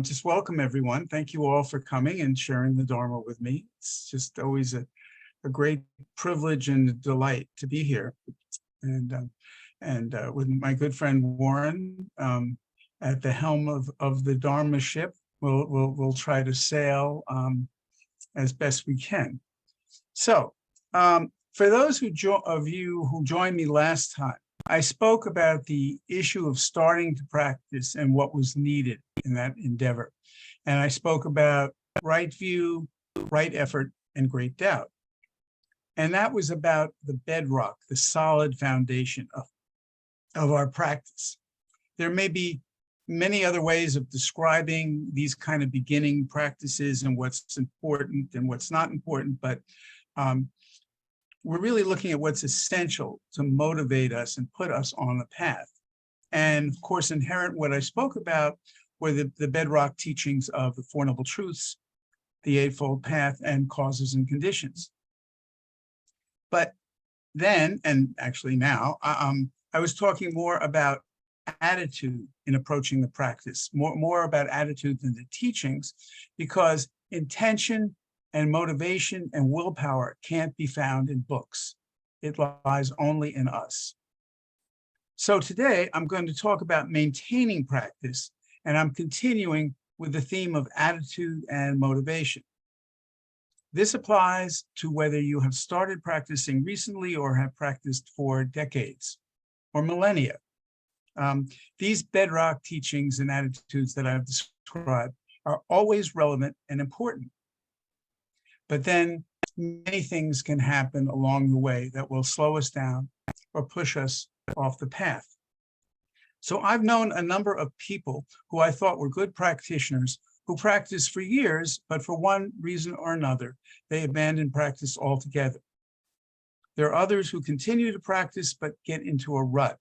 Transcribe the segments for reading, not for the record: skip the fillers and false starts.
Just welcome everyone. Thank you all for coming and sharing the Dharma with me. It's just always a great privilege and a delight to be here. And with my good friend Warren at the helm of the Dharma ship, we'll try to sail as best we can. So for those of you who joined me last time, I spoke about the issue of starting to practice and what was needed in that endeavor. And I spoke about right view, right effort, and great doubt. And that was about the bedrock, the solid foundation of our practice. There may be many other ways of describing these kind of beginning practices and what's important and what's not important, but we're really looking at what's essential to motivate us and put us on the path. And of course, inherent what I spoke about were the bedrock teachings of the Four Noble Truths, the Eightfold Path, and causes and conditions. But then, and actually now, I was talking more about attitude in approaching the practice, more about attitude than the teachings, because intention and motivation and willpower can't be found in books. It lies only in us. So today I'm going to talk about maintaining practice, and I'm continuing with the theme of attitude and motivation. This applies to whether you have started practicing recently or have practiced for decades or millennia. These bedrock teachings and attitudes that I've described are always relevant and important. But then many things can happen along the way that will slow us down or push us off the path. So I've known a number of people who I thought were good practitioners who practiced for years, but for one reason or another, they abandoned practice altogether. There are others who continue to practice but get into a rut.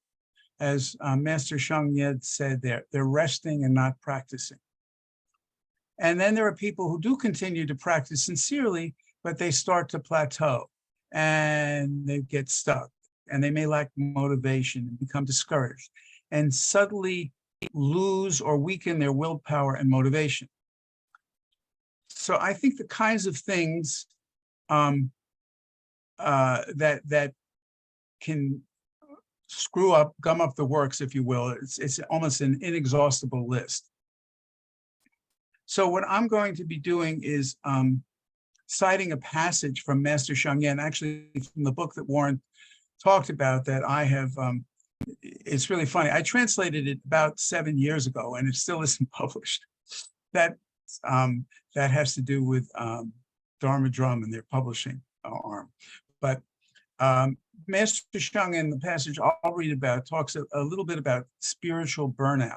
As Master Sheng Yed said, they're resting and not practicing. And then there are people who do continue to practice sincerely, but they start to plateau and they get stuck and they may lack motivation and become discouraged and suddenly lose or weaken their willpower and motivation. So I think the kinds of things that can gum up the works, if you will, it's almost an inexhaustible list. So what I'm going to be doing is citing a passage from Master Sheng Yen, actually from the book that Warren talked about that I have, it's really funny. I translated it about 7 years ago and it still isn't published. That has to do with Dharma Drum and their publishing arm. But Master Sheng in the passage I'll read about talks a little bit about spiritual burnout.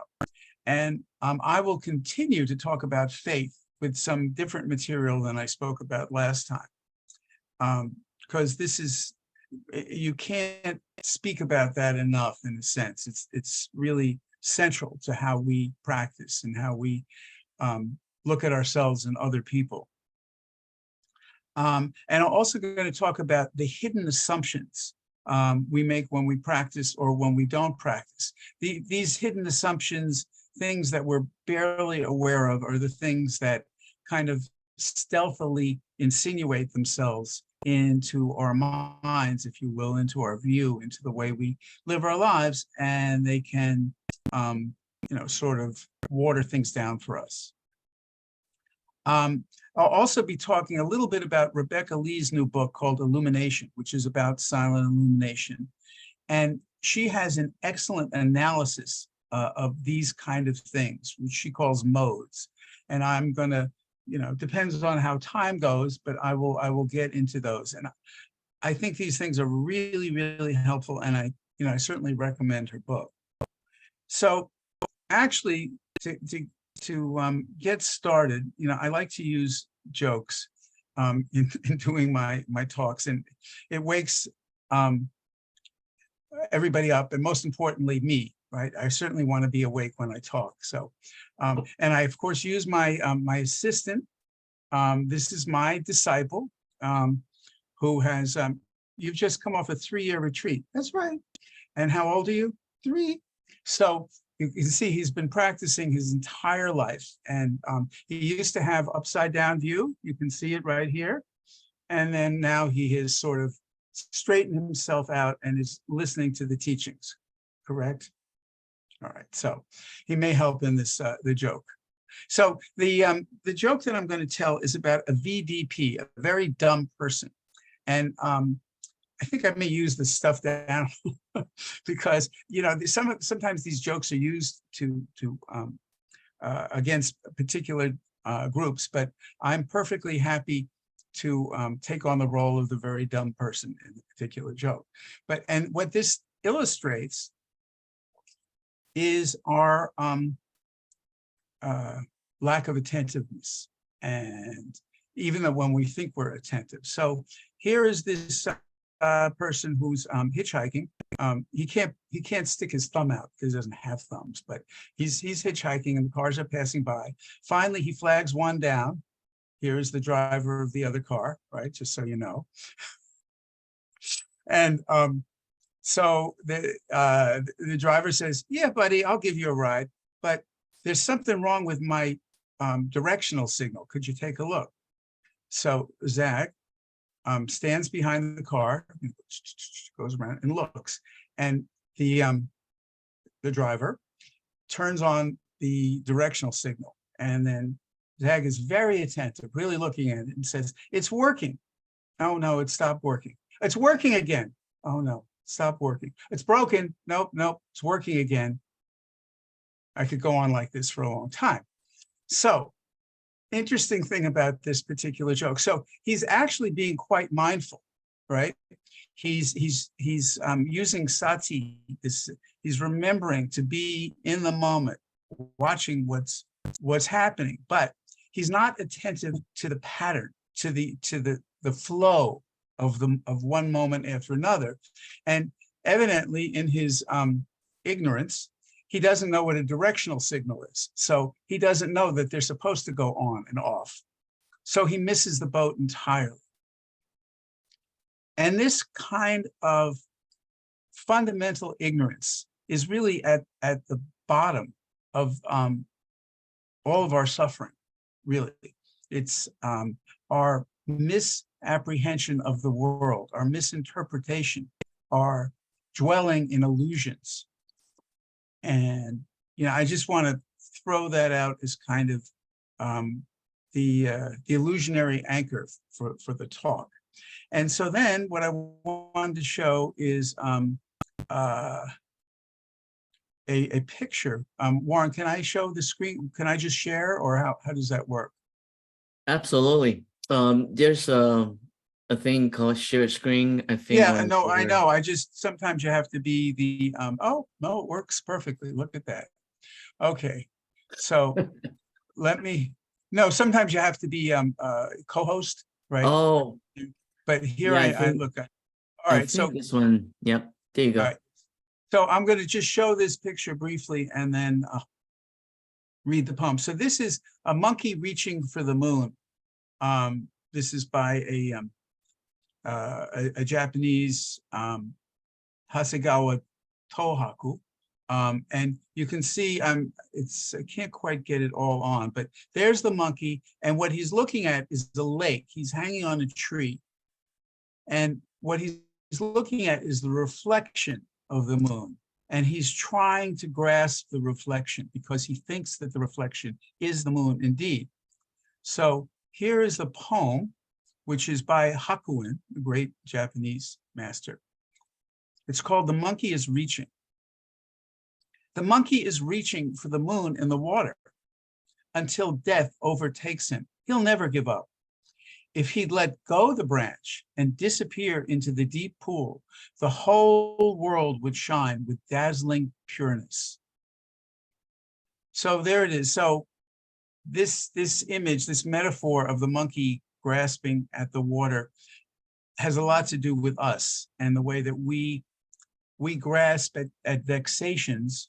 And I will continue to talk about faith with some different material than I spoke about last time. Because this is, you can't speak about that enough in a sense. It's really central to how we practice and how we look at ourselves and other people. And I'm also going to talk about the hidden assumptions we make when we practice or when we don't practice. These hidden assumptions, things that we're barely aware of, are the things that kind of stealthily insinuate themselves into our minds, if you will, into our view, into the way we live our lives, and they can, sort of water things down for us. I'll also be talking a little bit about Rebecca Lee's new book called Illumination, which is about silent illumination. And she has an excellent analysis of these kind of things, which she calls modes. And I'm going to, depends on how time goes, but I will get into those. And I think these things are really, really helpful. And I certainly recommend her book. So actually, to get started, I like to use jokes in doing my talks, and it wakes everybody up, and most importantly, me. Right? I certainly want to be awake when I talk. So, and I of course use my my assistant. This is my disciple, who has you've just come off a 3-year retreat. That's right. And how old are you? 3. So you can see he's been practicing his entire life. And he used to have upside down view. You can see it right here. And then now he has sort of straightened himself out and is listening to the teachings, correct? All right, so he may help in this, the joke. So the joke that I'm going to tell is about a VDP, a very dumb person. And I think I may use the stuff down because, you know, sometimes these jokes are used to against particular groups, but I'm perfectly happy to take on the role of the very dumb person in the particular joke. And what this illustrates is our lack of attentiveness, and even though when we think we're attentive. So here is this person who's hitchhiking. He can't stick his thumb out because he doesn't have thumbs, but he's hitchhiking and the cars are passing by. Finally, he flags one down. Here is the driver of the other car, right? Just so you know. And so the driver says, "Yeah, buddy, I'll give you a ride, but there's something wrong with my directional signal. Could you take a look?" So Zach stands behind the car, goes around and looks, and the driver turns on the directional signal, and then Zach is very attentive, really looking at it, and says, "It's working." "Oh no, it stopped working." "It's working again." "Oh no, stop working." "It's broken." "Nope, nope, it's working again." I could go on like this for a long time. So, interesting thing about this particular joke. So he's actually being quite mindful, right? He's using sati. He's remembering to be in the moment, watching what's happening, but he's not attentive to the pattern, to the flow of one moment after another. And evidently in his ignorance, he doesn't know what a directional signal is. So he doesn't know that they're supposed to go on and off. So he misses the boat entirely. And this kind of fundamental ignorance is really at the bottom of all of our suffering, really. It's our misapprehension of the world, our misinterpretation, our dwelling in illusions. And, you know, I just want to throw that out as kind of the illusionary anchor for the talk. And so then what I wanted to show is a picture. Warren, can I show the screen? Can I just share, or how does that work? Absolutely. There's a thing called share screen, I think. Yeah, no, I know. I just, sometimes you have to be the, oh, no, it works perfectly. Look at that. Okay. So no, sometimes you have to be co-host, right? Oh, But here yeah, I look at. All I right, think so this one. Yep, there you go. all right. So I'm going to just show this picture briefly and then read the poem. So this is a monkey reaching for the moon. This is by a Japanese Hasegawa Tohaku. And you can see, I can't quite get it all on, but there's the monkey. And what he's looking at is the lake. He's hanging on a tree. And what he's looking at is the reflection of the moon. And he's trying to grasp the reflection because he thinks that the reflection is the moon indeed. So here is the poem, which is by Hakuin, the great Japanese master. It's called "The Monkey is Reaching." The monkey is reaching for the moon in the water until death overtakes him. He'll never give up. If he'd let go the branch and disappear into the deep pool, the whole world would shine with dazzling pureness. So there it is. So this image, this metaphor of the monkey grasping at the water has a lot to do with us and the way that we grasp at vexations,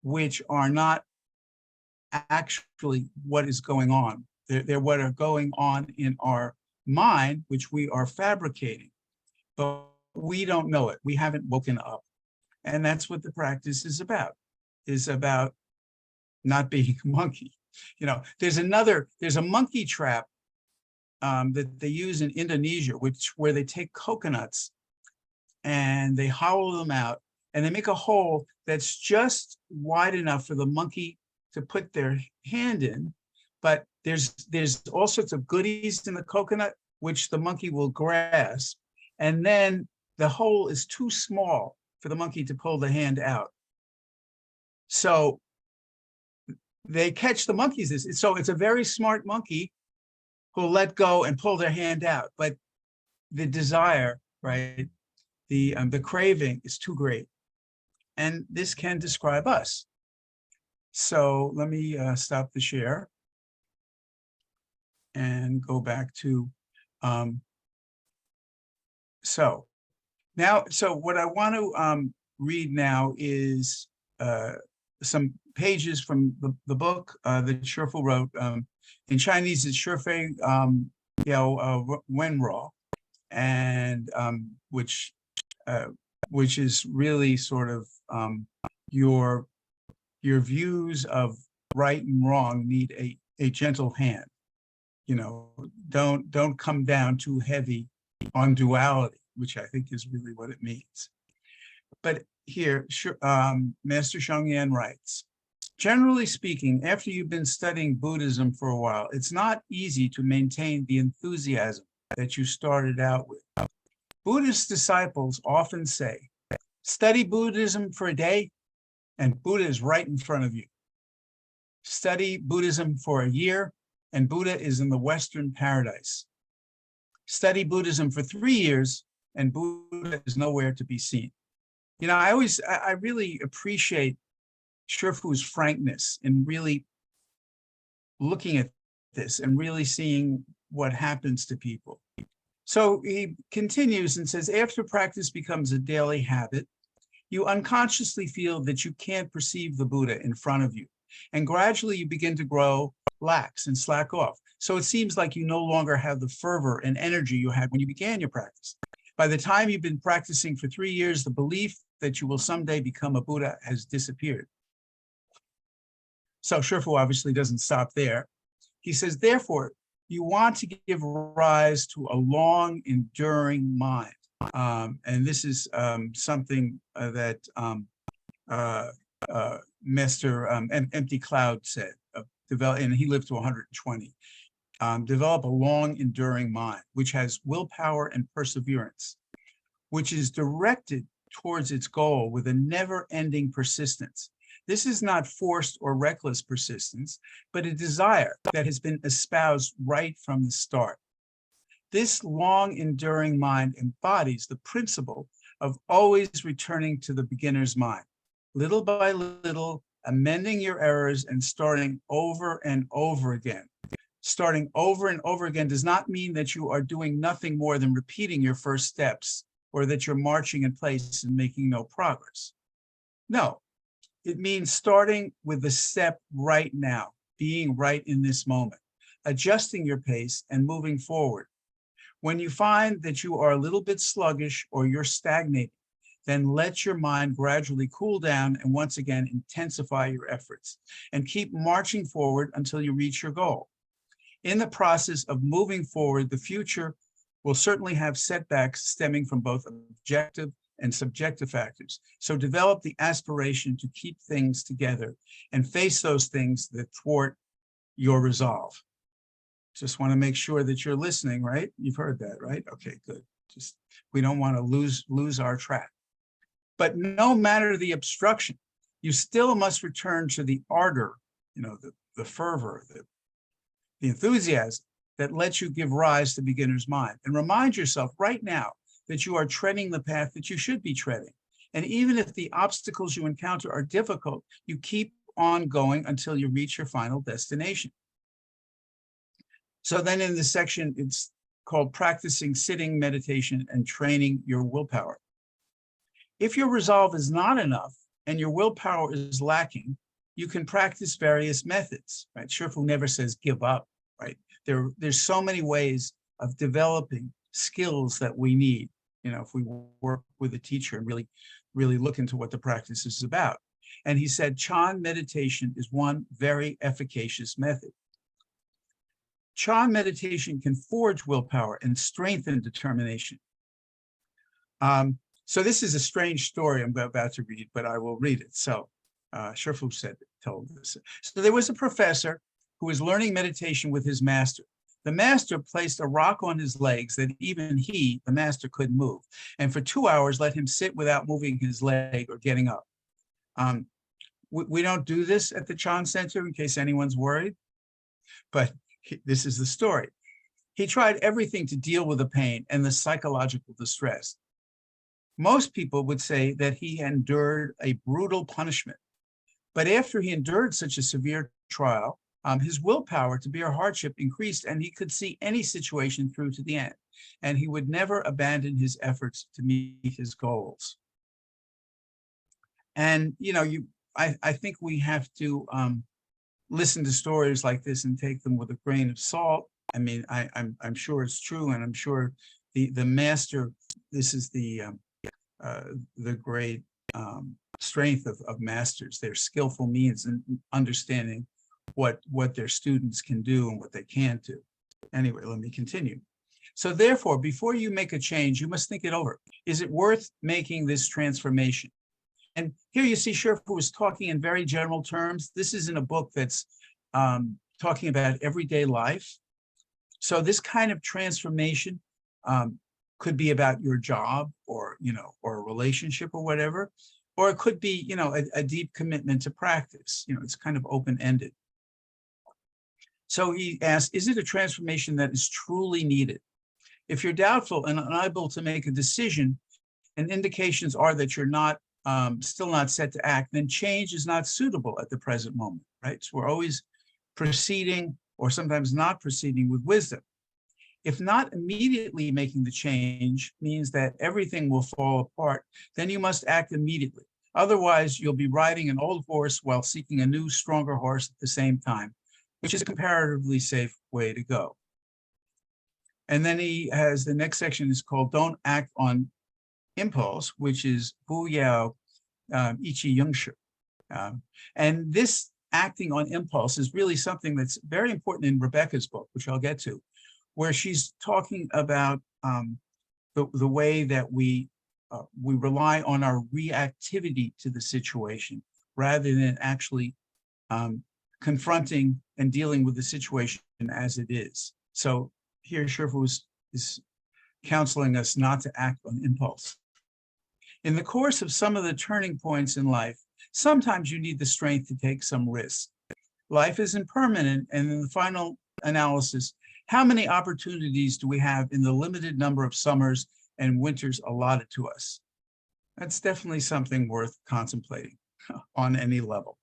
which are not actually what is going on. They're what are going on in our mind, which we are fabricating, but we don't know it. We haven't woken up. And that's what the practice is about. is about not being a monkey. You know, there's a monkey trap that they use in Indonesia, where they take coconuts and they hollow them out and they make a hole that's just wide enough for the monkey to put their hand in. But there's all sorts of goodies in the coconut, which the monkey will grasp. And then the hole is too small for the monkey to pull the hand out. So they catch the monkeys. So it's a very smart monkey who'll let go and pull their hand out. But the desire, right, the craving is too great. And this can describe us. So let me stop the share and go back to, so what I want to read now is some pages from the book that Shifu wrote. In Chinese, it's Shifei Wenro, and which is really sort of your views of right and wrong need a gentle hand. You know, don't come down too heavy on duality, which I think is really what it means. But here, Master Shengyan writes, generally speaking, after you've been studying Buddhism for a while, it's not easy to maintain the enthusiasm that you started out with. Buddhist disciples often say, study Buddhism for a day, and Buddha is right in front of you. Study Buddhism for a year, and Buddha is in the Western paradise. Study Buddhism for 3 years, and Buddha is nowhere to be seen. You know, I really appreciate Shifu's frankness in really looking at this and really seeing what happens to people. So he continues and says, after practice becomes a daily habit, you unconsciously feel that you can't perceive the Buddha in front of you. And gradually you begin to grow lax and slack off. So it seems like you no longer have the fervor and energy you had when you began your practice. By the time you've been practicing for 3 years, the belief that you will someday become a Buddha has disappeared. So Shifu obviously doesn't stop there. He says, therefore, you want to give rise to a long, enduring mind. And this is something that Master Empty Cloud said, and he lived to 120. Develop a long, enduring mind, which has willpower and perseverance, which is directed towards its goal with a never-ending persistence. This is not forced or reckless persistence, but a desire that has been espoused right from the start. This long, enduring mind embodies the principle of always returning to the beginner's mind, little by little, amending your errors and starting over and over again. Starting over and over again does not mean that you are doing nothing more than repeating your first steps, or that you're marching in place and making no progress. No, it means starting with the step right now, being right in this moment, adjusting your pace and moving forward. When you find that you are a little bit sluggish or you're stagnating, then let your mind gradually cool down and once again intensify your efforts and keep marching forward until you reach your goal. In the process of moving forward, the future will certainly have setbacks stemming from both objective and subjective factors. So develop the aspiration to keep things together and face those things that thwart your resolve. Just want to make sure that you're listening, right? You've heard that, right? Okay, good. Just, we don't want to lose our track. But no matter the obstruction, you still must return to the ardor, you know, the fervor, the enthusiasm that lets you give rise to beginner's mind. And remind yourself right now that you are treading the path that you should be treading. And even if the obstacles you encounter are difficult, you keep on going until you reach your final destination. So then in this section, it's called practicing sitting meditation and training your willpower. If your resolve is not enough and your willpower is lacking, you can practice various methods, right? Shifu never says give up, right? There's so many ways of developing skills that we need, you know, if we work with a teacher and really look into what the practice is about. And he said, Chan meditation is one very efficacious method. Chan meditation can forge willpower and strengthen determination. So this is a strange story I'm about to read, but I will read it. So Shifu told this. So there was a professor who was learning meditation with his master. The master placed a rock on his legs that even he, the master, couldn't move. And for 2 hours, let him sit without moving his leg or getting up. We don't do this at the Chan Center in case anyone's worried, but this is the story. He tried everything to deal with the pain and the psychological distress. Most people would say that he endured a brutal punishment. But after he endured such a severe trial, his willpower to bear hardship increased, and he could see any situation through to the end. And he would never abandon his efforts to meet his goals. And, you know, I think we have to listen to stories like this and take them with a grain of salt. I mean, I'm sure it's true, and I'm sure the master, this is the great strength of masters, their skillful means in understanding what their students can do and what they can't do. Anyway, let me continue. So therefore, before you make a change, you must think it over. Is it worth making this transformation? And here you see Shifu is talking in very general terms. This isn't a book that's talking about everyday life. So this kind of transformation could be about your job or, you know, or a relationship or whatever, or it could be, you know, a deep commitment to practice. You know, it's kind of open-ended. So he asked, is it a transformation that is truly needed? If you're doubtful and unable to make a decision, and indications are that you're not still not set to act, then change is not suitable at the present moment, right? So we're always proceeding or sometimes not proceeding with wisdom. If not immediately making the change means that everything will fall apart, then you must act immediately. Otherwise, you'll be riding an old horse while seeking a new, stronger horse at the same time, which is a comparatively safe way to go. And then he has the next section is called Don't Act on Impulse, which is Bu Yao Ichi Yungshu. And this acting on impulse is really something that's very important in Rebecca's book, which I'll get to, where she's talking about the way that we rely on our reactivity to the situation rather than actually confronting and dealing with the situation as it is. So here Shifu is counseling us not to act on impulse. In the course of some of the turning points in life, sometimes you need the strength to take some risks. Life is impermanent, and in the final analysis, how many opportunities do we have in the limited number of summers and winters allotted to us? That's definitely something worth contemplating on any level.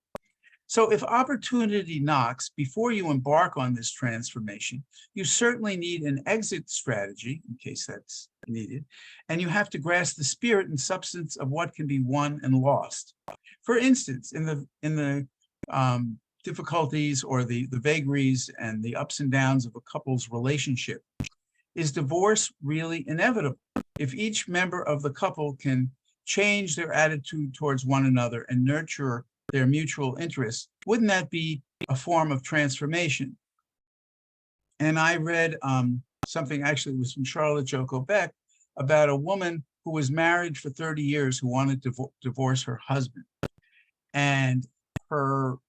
So if opportunity knocks before you embark on this transformation, you certainly need an exit strategy in case that's needed, and you have to grasp the spirit and substance of what can be won and lost. For instance, in the difficulties or the vagaries and the ups and downs of a couple's relationship, is divorce really inevitable? If each member of the couple can change their attitude towards one another and nurture their mutual interests, wouldn't that be a form of transformation? And I read something, actually it was from Charlotte Joko Beck, about a woman who was married for 30 years who wanted to divorce her husband. And her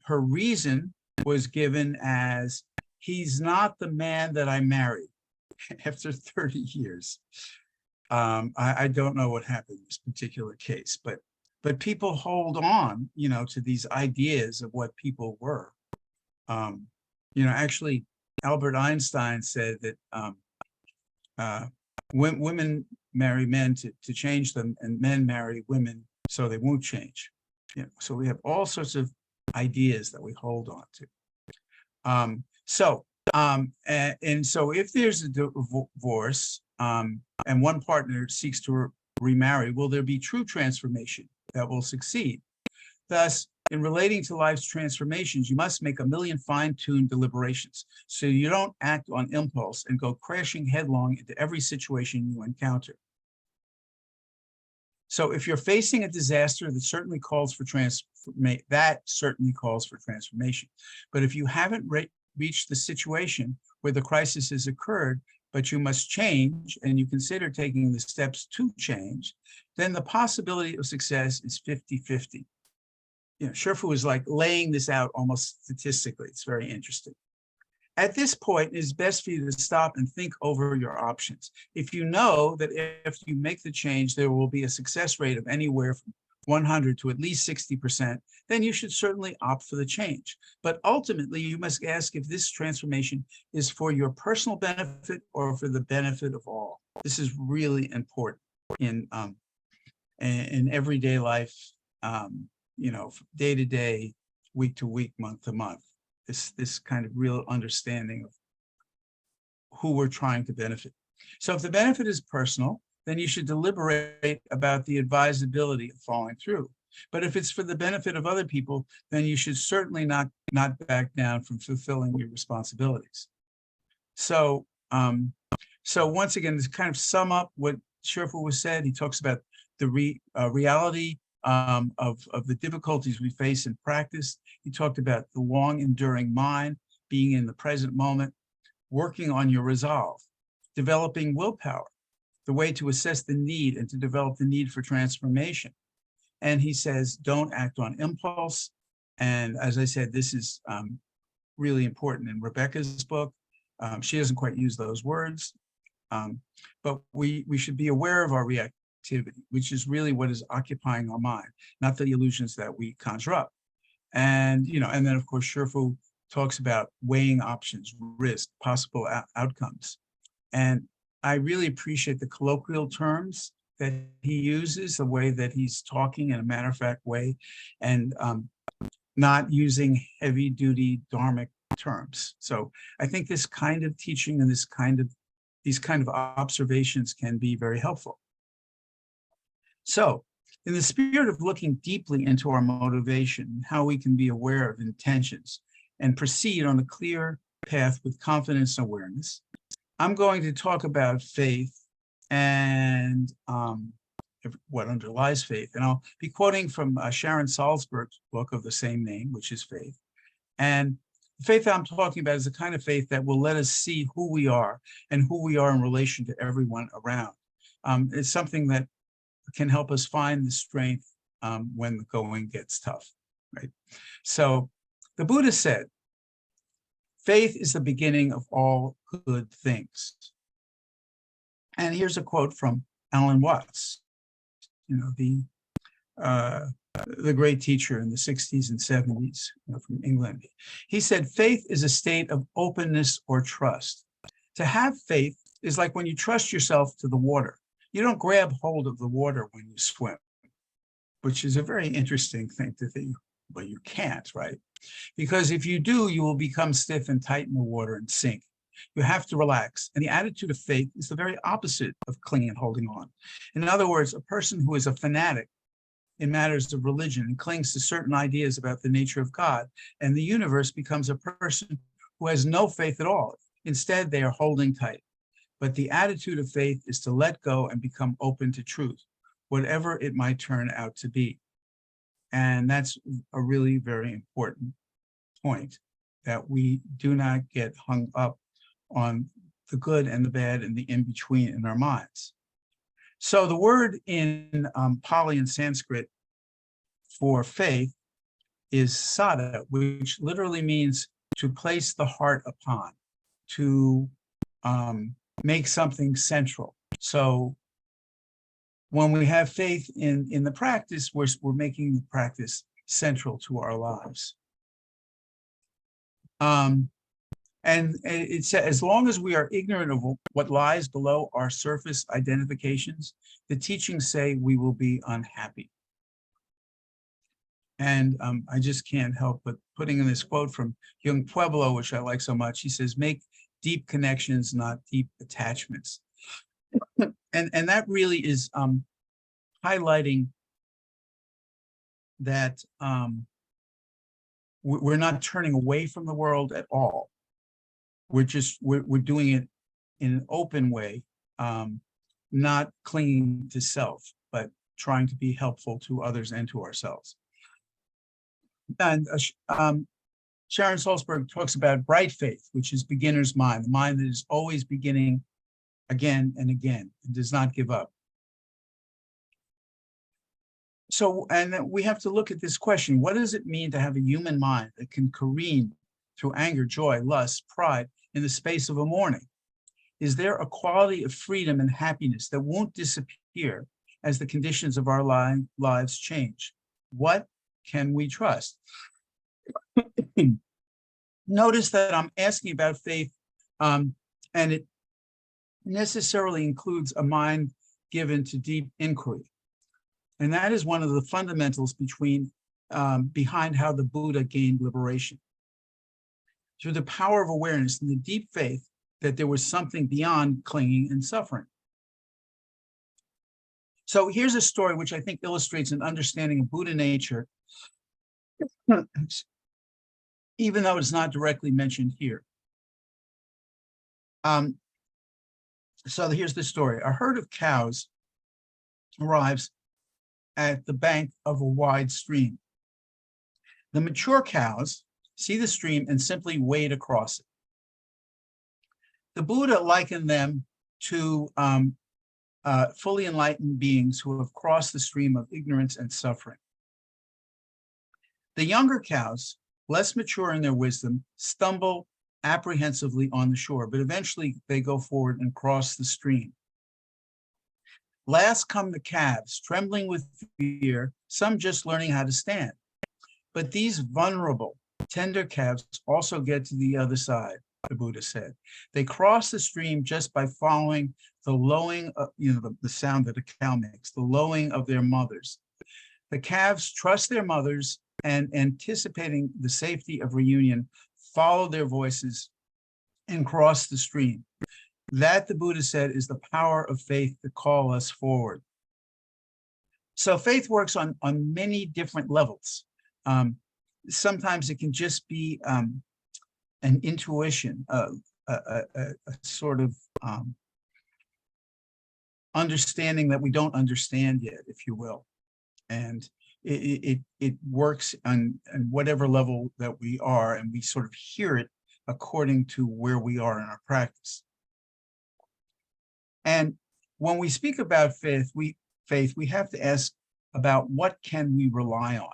reason was given as, he's not the man that I married after 30 years. I don't know what happened in this particular case, but people hold on, you know, to these ideas of what people were. You know, actually, Albert Einstein said that women marry men to change them, and men marry women so they won't change. You know, so we have all sorts of ideas that we hold on to. And so if there's a divorce and one partner seeks to remarry, will there be true transformation that will succeed? Thus, in relating to life's transformations, you must make a million fine-tuned deliberations so you don't act on impulse and go crashing headlong into every situation you encounter. So if you're facing a disaster, that certainly calls for transformation. But if you haven't reached the situation where the crisis has occurred, but you must change and you consider taking the steps to change, then the possibility of success is 50-50. Shifu is like laying this out almost statistically. It's very interesting. At this point, it is best for you to stop and think over your options. If you know that if you make the change, there will be a success rate of anywhere from 100 to at least 60%, then you should certainly opt for the change. But ultimately, you must ask if this transformation is for your personal benefit or for the benefit of all. This is really important in everyday life, day to day, week to week, month to month. This kind of real understanding of who we're trying to benefit. So if the benefit is personal, then you should deliberate about the advisability of following through. But if it's for the benefit of other people, then you should certainly not back down from fulfilling your responsibilities. So, once again, to kind of sum up what Shifu was said, he talks about the reality of the difficulties we face in practice. He talked about the long enduring mind, being in the present moment, working on your resolve, developing willpower, the way to assess the need and to develop the need for transformation. And he says, don't act on impulse. And as I said, this is really important in Rebecca's book. She doesn't quite use those words, but we should be aware of our reactivity, which is really what is occupying our mind, not the illusions that we conjure up. And, and then of course, Shifu talks about weighing options, risk, possible outcomes. And I really appreciate the colloquial terms that he uses, the way that he's talking in a matter-of-fact way, and not using heavy-duty dharmic terms. So I think this kind of teaching and these kind of observations can be very helpful. So in the spirit of looking deeply into our motivation, how we can be aware of intentions and proceed on a clear path with confidence and awareness, I'm going to talk about faith and what underlies faith. And I'll be quoting from Sharon Salzberg's book of the same name, which is Faith. And the faith that I'm talking about is the kind of faith that will let us see who we are and who we are in relation to everyone around. It's something that can help us find the strength when the going gets tough, right? So the Buddha said, faith is the beginning of all good things. And here's a quote from Alan Watts, the great teacher in the 60s and 70s from England. He said, faith is a state of openness or trust. To have faith is like when you trust yourself to the water. You don't grab hold of the water when you swim, which is a very interesting thing to think. Well, you can't, right? Because if you do, you will become stiff and tight in the water and sink. You have to relax. And the attitude of faith is the very opposite of clinging and holding on. In other words, a person who is a fanatic in matters of religion and clings to certain ideas about the nature of God and the universe becomes a person who has no faith at all. Instead, they are holding tight. But the attitude of faith is to let go and become open to truth, whatever it might turn out to be. And that's a really very important point, that we do not get hung up on the good and the bad and the in-between in our minds. So the word in Pali and Sanskrit for faith is sada, which literally means to place the heart upon, to make something central. So when we have faith in the practice, we're making the practice central to our lives. And it says, as long as we are ignorant of what lies below our surface identifications, the teachings say we will be unhappy. And I just can't help but putting in this quote from Yung Pueblo, which I like so much. He says, make deep connections, not deep attachments. And that really is highlighting that we're not turning away from the world at all. We're doing it in an open way, not clinging to self, but trying to be helpful to others and to ourselves. And Sharon Salzberg talks about bright faith, which is beginner's mind, the mind that is always beginning again and again and does not give up. So, and we have to look at this question: what does it mean to have a human mind that can careen through anger, joy, lust, pride in the space of a morning? Is there a quality of freedom and happiness that won't disappear as the conditions of our lives change? What can we trust? Notice that I'm asking about faith, and it necessarily includes a mind given to deep inquiry. And that is one of the fundamentals behind how the Buddha gained liberation. Through the power of awareness and the deep faith that there was something beyond clinging and suffering. So here's a story which I think illustrates an understanding of Buddha nature, even though it's not directly mentioned here. So here's the story. A herd of cows arrives at the bank of a wide stream. The mature cows see the stream and simply wade across it. The Buddha likened them to fully enlightened beings who have crossed the stream of ignorance and suffering. The younger cows, less mature in their wisdom, stumble apprehensively on the shore, but eventually they go forward and cross the stream. Last come the calves, trembling with fear, some just learning how to stand. But these vulnerable, tender calves also get to the other side, the Buddha said. They cross the stream just by following the lowing, the sound that a cow makes, the lowing of their mothers. The calves trust their mothers and, anticipating the safety of reunion, follow their voices and cross the stream. That, the Buddha said, is the power of faith to call us forward. So faith works on many different levels. Sometimes it can just be an intuition, a sort of understanding that we don't understand yet, if you will. And it works on whatever level that we are, and we sort of hear it according to where we are in our practice. And when we speak about faith, we have to ask about what can we rely on.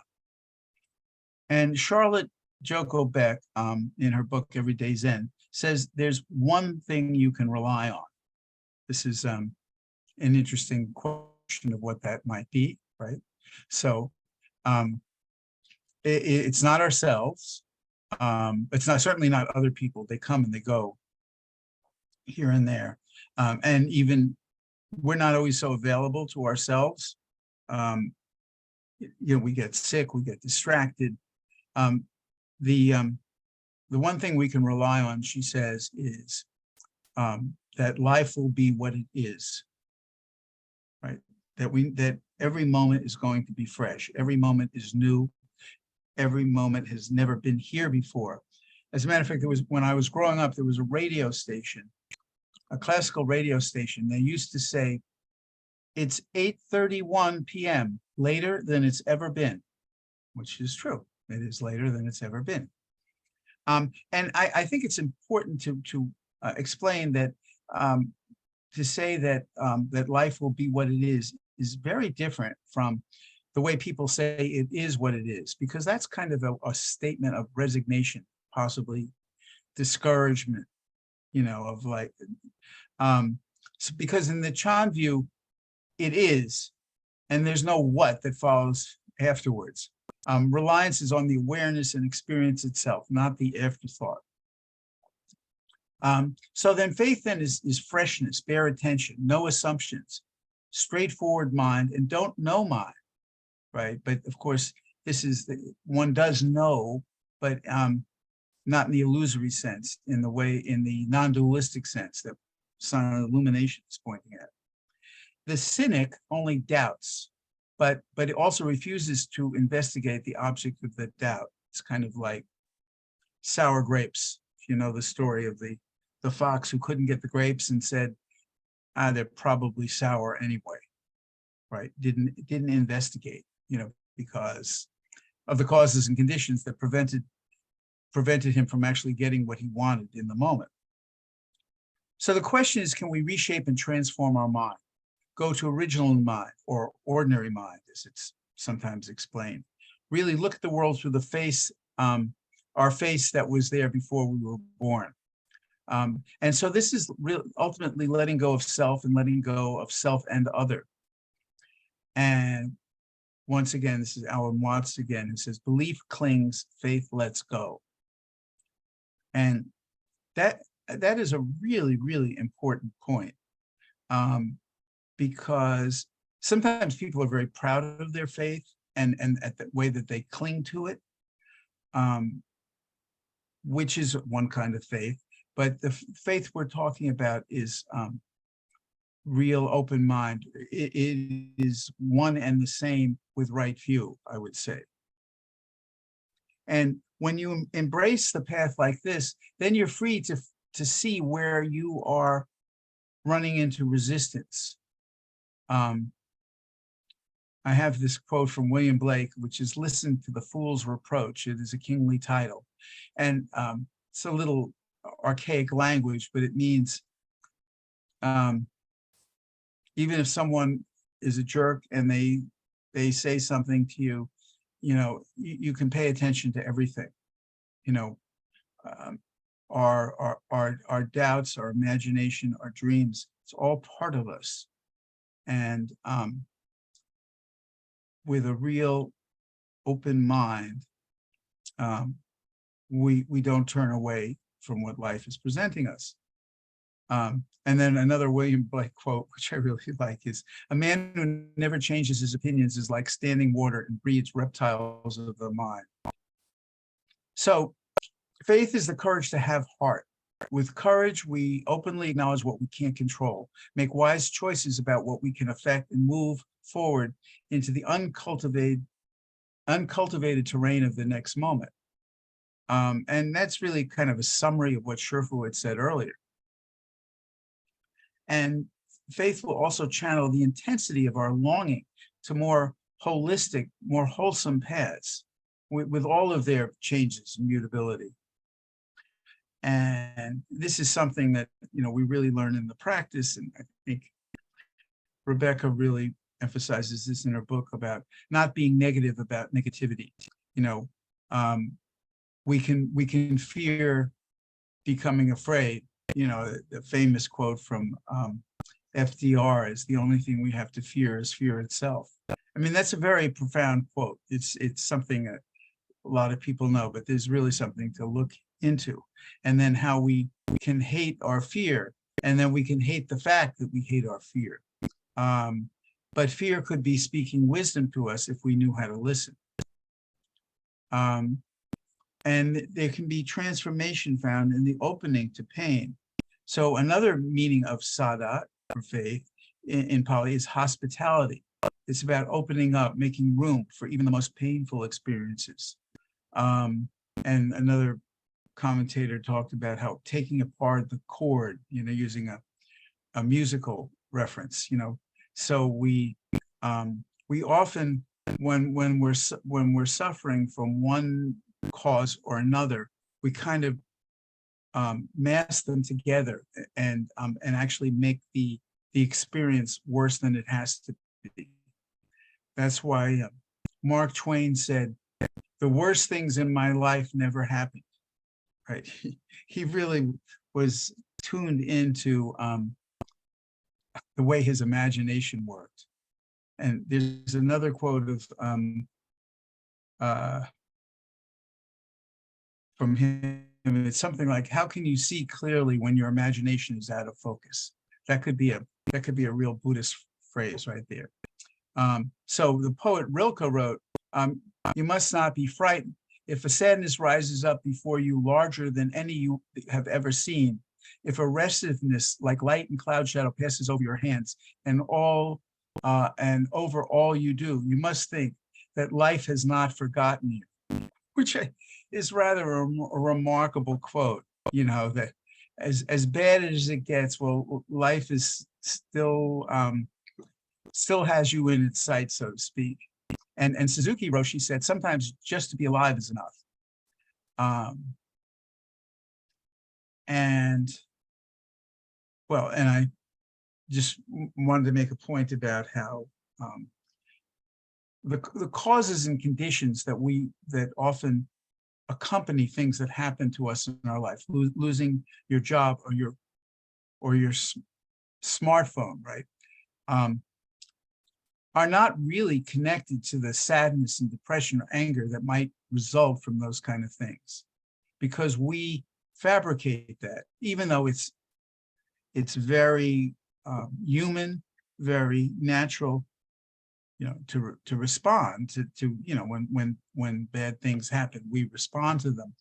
And Charlotte Joko Beck, in her book Everyday Zen, says there's one thing you can rely on. This is an interesting question of what that might be, right? So it's not ourselves. It's certainly not other people. They come and they go here and there. And even we're not always so available to ourselves. We get sick, we get distracted. The one thing we can rely on, she says, is that life will be what it is, right? That every moment is going to be fresh. Every moment is new. Every moment has never been here before. As a matter of fact, when I was growing up, there was a radio station, a classical radio station. They used to say, it's 8:31 p.m., later than it's ever been, which is true. It is later than it's ever been. And I think it's important to explain that to say that that life will be what it is very different from the way people say it is what it is, because that's kind of a statement of resignation, possibly discouragement, of like, because in the Chan view, it is, and there's no what that follows afterwards. Reliance is on the awareness and experience itself, not the afterthought. So then faith then is freshness, bare attention, no assumptions, straightforward mind, and don't know mind, right? But of course, one does know, but not in the illusory sense, in the non-dualistic sense that Silent Illumination is pointing at. The cynic only doubts, but it also refuses to investigate the object of the doubt. It's kind of like sour grapes. If you know the story of the fox who couldn't get the grapes and said, they're probably sour anyway, right? Didn't investigate, because of the causes and conditions that prevented him from actually getting what he wanted in the moment. So the question is, can we reshape and transform our mind? Go to original mind, or ordinary mind, as it's sometimes explained. Really look at the world through the face, our face that was there before we were born. And so this is ultimately letting go of self and letting go of self and other. And once again, this is Alan Watts again, who says, belief clings, faith lets go. And that is a really, really important point, because sometimes people are very proud of their faith and at the way that they cling to it, which is one kind of faith. But the faith we're talking about is real open mind. It is one and the same with right view, I would say. And when you embrace the path like this, then you're free to see where you are running into resistance. I have this quote from William Blake, which is, listen to the fool's reproach. It is a kingly title. And it's a little archaic language, but it means even if someone is a jerk and they say something to you, you can pay attention to everything. Our doubts, our imagination, our dreams, it's all part of us. And with a real open mind, we don't turn away from what life is presenting us. And then another William Blake quote, which I really like, is, a man who never changes his opinions is like standing water and breeds reptiles of the mind. So faith is the courage to have heart. With courage, we openly acknowledge what we can't control, make wise choices about what we can affect, and move forward into the uncultivated terrain of the next moment. And that's really kind of a summary of what Sherfu had said earlier. And faith will also channel the intensity of our longing to more holistic, more wholesome paths with all of their changes and mutability. And this is something that, we really learn in the practice. And I think Rebecca really emphasizes this in her book about not being negative about negativity. We can fear becoming afraid. The famous quote from FDR is, the only thing we have to fear is fear itself. I mean, that's a very profound quote. It's something that a lot of people know, but there's really something to look into. And then how we can hate our fear, and then we can hate the fact that we hate our fear. But fear could be speaking wisdom to us if we knew how to listen. And there can be transformation found in the opening to pain. So another meaning of sada, or faith, in Pali is hospitality. It's about opening up, making room for even the most painful experiences. And another commentator talked about how taking apart the chord, using a musical reference, So we often, when we're suffering from one cause or another, we kind of mass them together and actually make the experience worse than it has to be. That's why Mark Twain said, "The worst things in my life never happened." Right? He really was tuned into the way his imagination worked. And there's another quote of from him. It's something like, "How can you see clearly when your imagination is out of focus?" That could be a real Buddhist phrase right there. So the poet Rilke wrote, "You must not be frightened. If a sadness rises up before you larger than any you have ever seen, if a restiveness like light and cloud shadow passes over your hands and over all you do, you must think that life has not forgotten you," which is rather a remarkable quote. That as bad as it gets, well, life is still still has you in its sight, so to speak. And Suzuki Roshi said, sometimes just to be alive is enough. And well, and I just wanted to make a point about how the causes and conditions that often accompany things that happen to us in our life, losing your job or your smartphone, right, are not really connected to the sadness and depression or anger that might result from those kind of things, because we fabricate that, even though it's very human, very natural, to respond to when bad things happen, we respond to them.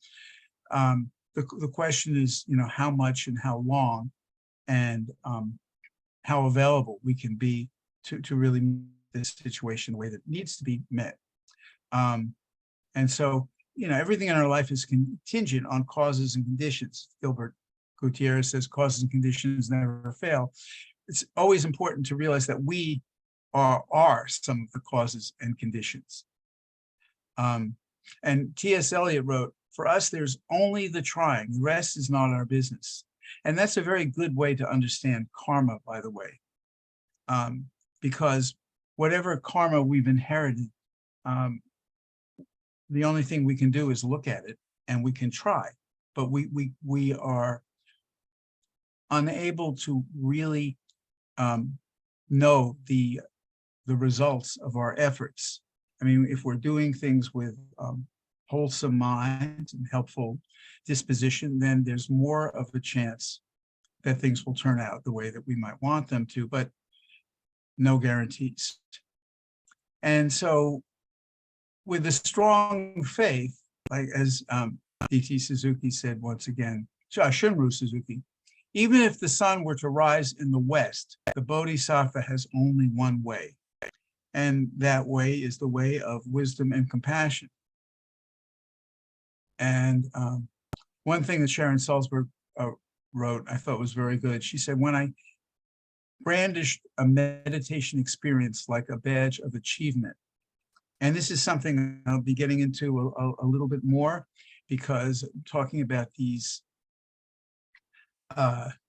The question is, how much and how long, and how available we can be to really meet this situation the way that needs to be met. And so, everything in our life is contingent on causes and conditions. Gilbert Gutierrez says causes and conditions never fail. It's always important to realize that we are some of the causes and conditions. And T.S. Eliot wrote, "For us, there's only the trying. The rest is not our business." And that's a very good way to understand karma, by the way, because whatever karma we've inherited, the only thing we can do is look at it, and we can try, but we are unable to really know the results of our efforts. I mean, if we're doing things with wholesome minds and helpful disposition, then there's more of a chance that things will turn out the way that we might want them to, but no guarantees. And so with a strong faith, like as D.T. Suzuki said once again, Shunryu Suzuki, even if the sun were to rise in the west, the bodhisattva has only one way. And that way is the way of wisdom and compassion. And one thing that Sharon Salzberg wrote, I thought was very good. She said, "When I brandished a meditation experience like a badge of achievement," and this is something I'll be getting into a little bit more, because I'm talking about these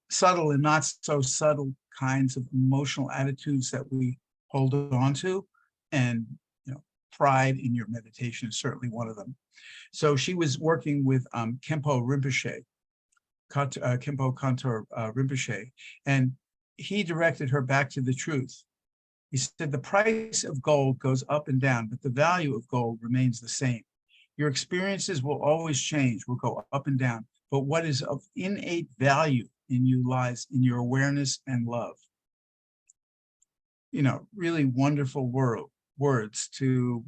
subtle and not so subtle kinds of emotional attitudes that we hold on to, and pride in your meditation is certainly one of them. So she was working with Khenpo Rinpoche, Khenpo Kantor Rinpoche, and he directed her back to the truth. He said, "The price of gold goes up and down, but the value of gold remains the same. Your experiences will always change, will go up and down, but what is of innate value in you lies in your awareness and love." Really wonderful words to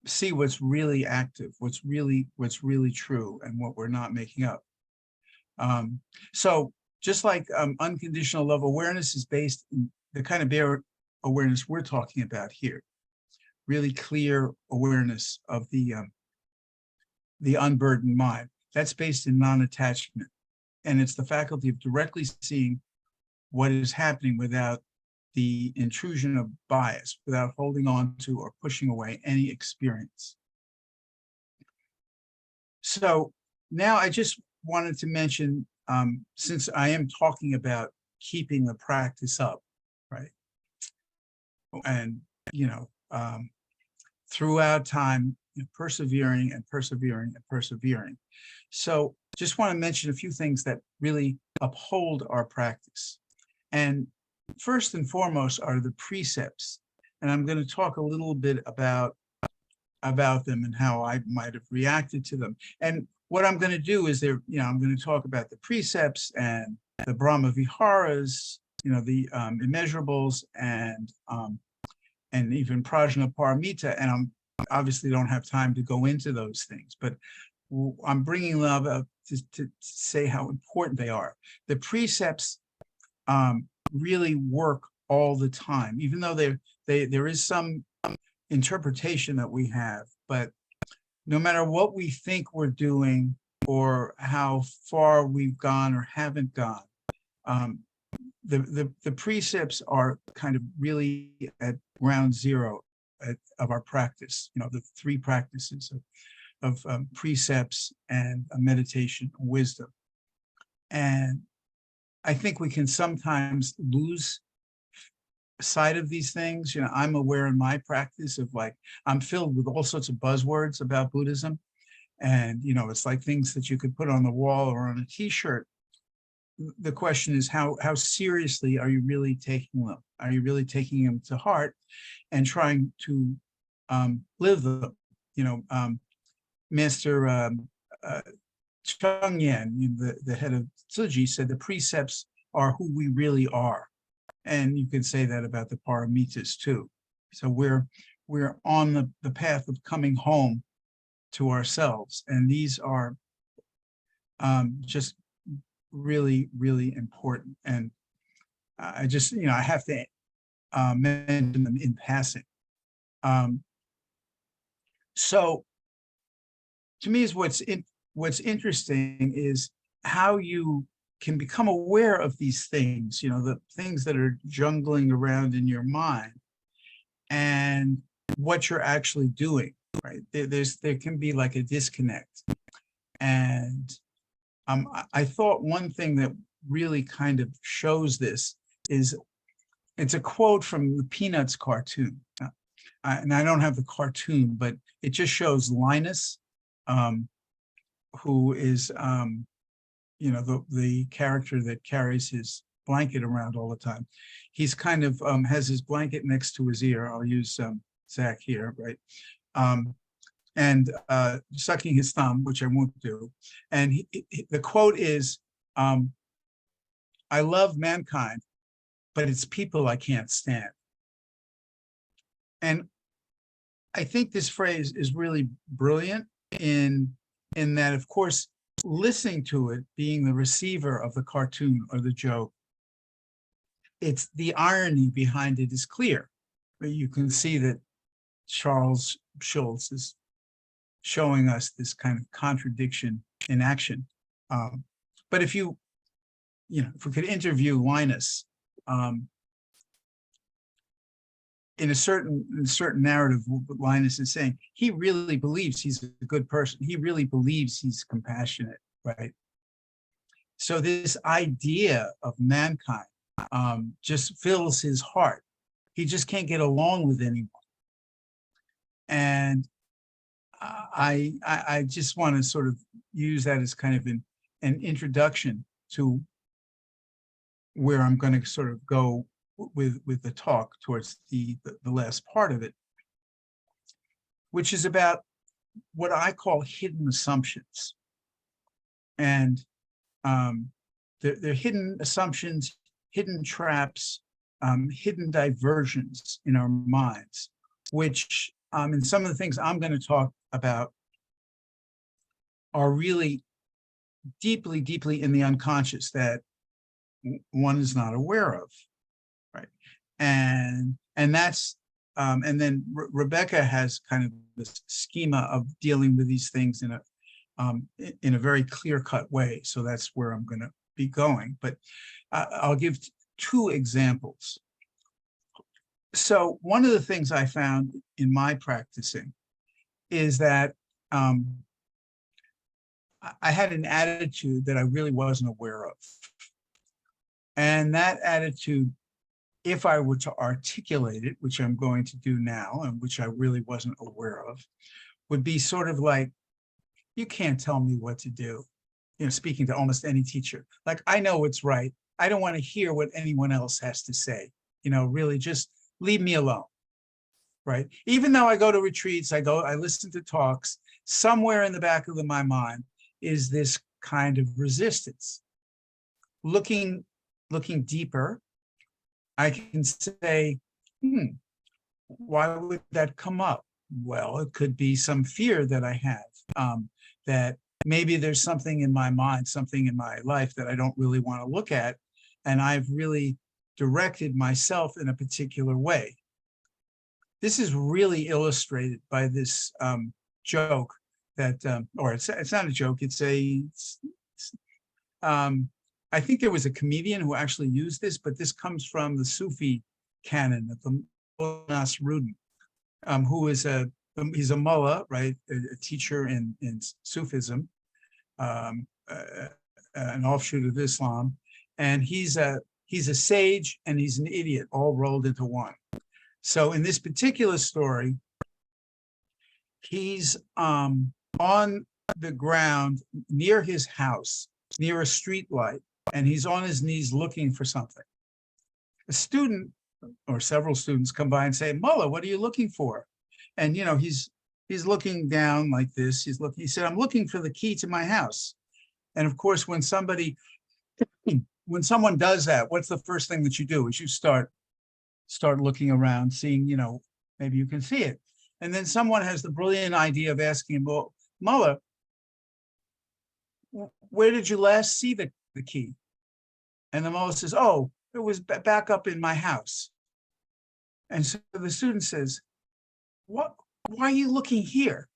see what's really active, what's really true, and what we're not making up. So just like unconditional love, awareness is based in the kind of awareness we're talking about here. Really clear awareness of the unburdened mind. That's based in non-attachment. And it's the faculty of directly seeing what is happening without the intrusion of bias, without holding on to or pushing away any experience. So now I just wanted to mention, since I am talking about keeping the practice up, right? And, throughout time, persevering and persevering and persevering. So just want to mention a few things that really uphold our practice. And first and foremost are the precepts. And I'm going to talk a little bit about them and how I might have reacted to them. And what I'm going to do is I'm going to talk about the precepts and the Brahma Viharas, the immeasurables, and even Prajna Paramita. And I'm obviously don't have time to go into those things, but I'm bringing them up to say how important they are. The precepts really work all the time, even though there is some interpretation that we have, but no matter what we think we're doing or how far we've gone or haven't gone, the precepts are kind of really at ground zero of our practice. The three practices of precepts and meditation and wisdom. And I think we can sometimes lose sight of these things. I'm aware in my practice of I'm filled with all sorts of buzzwords about Buddhism. And, it's like things that you could put on the wall or on a t-shirt. The question is, how seriously are you really taking them? Are you really taking them to heart and trying to live them? Master Chung Yen, the head of Tzuji, said the precepts are who we really are. And you could say that about the paramitas too. So we're on the path of coming home to ourselves. And these are just really, really important. And I just, I have to mention them in passing. So to me, is what's interesting is how you can become aware of these things, the things that are jungling around in your mind, and what you're actually doing, right? There can be like a disconnect. And I thought one thing that really kind of shows this is, it's a quote from the Peanuts cartoon. And I don't have the cartoon, but it just shows Linus, who is, the character that carries his blanket around all the time. He's kind of has his blanket next to his ear. I'll use Zach here, right? And sucking his thumb, which I won't do. And the quote is, I love mankind, but it's people I can't stand. And I think this phrase is really brilliant in that, of course, listening to it, being the receiver of the cartoon or the joke, it's the irony behind it is clear. But you can see that Charles Schulz is showing us this kind of contradiction in action. But if if we could interview Linus, in a certain narrative, what Linus is saying, he really believes he's a good person. He really believes he's compassionate, right? So this idea of mankind just fills his heart. He just can't get along with anyone. And I just want to sort of use that as kind of an introduction to where I'm going to sort of go with the talk towards the last part of it, which is about what I call hidden assumptions. And they're hidden assumptions, hidden traps, hidden diversions in our minds, which and some of the things I'm going to talk about are really deeply, deeply in the unconscious that one is not aware of. Right. And that's, and then Rebecca has kind of this schema of dealing with these things in a very clear-cut way. So that's where I'm going to be going. But I'll give two examples. So one of the things I found in my practicing is that I had an attitude that I really wasn't aware of. And that attitude, if I were to articulate it, which I'm going to do now, and which I really wasn't aware of, would be sort of like, you can't tell me what to do. Speaking to almost any teacher, like, I know what's right. I don't want to hear what anyone else has to say. Really just leave me alone. Right. Even though I go to retreats, I listen to talks, somewhere in the back of my mind is this kind of resistance. Looking deeper, I can say, why would that come up? Well, it could be some fear that I have, that maybe there's something in my mind, something in my life that I don't really want to look at, and I've really directed myself in a particular way. This is really illustrated by this joke that, or it's not a joke, it's I think there was a comedian who actually used this, but this comes from the Sufi canon of the Nasruddin, who is he's a mullah, right? A teacher in Sufism, an offshoot of Islam, and he's a sage and he's an idiot, all rolled into one. So in this particular story, he's on the ground near his house, near a street light, and he's on his knees looking for something. A student or several students come by and say, "Mullah, what are you looking for?" And he's looking down like this. He said, "I'm looking for the key to my house." And of course, when someone does that, what's the first thing that you do? Is you start looking around, seeing, maybe you can see it. And then someone has the brilliant idea of asking him, "Well, Mullah, where did you last see the key?" And the mullah says, "Oh, it was back up in my house." And so the student says, "What? Why are you looking here?"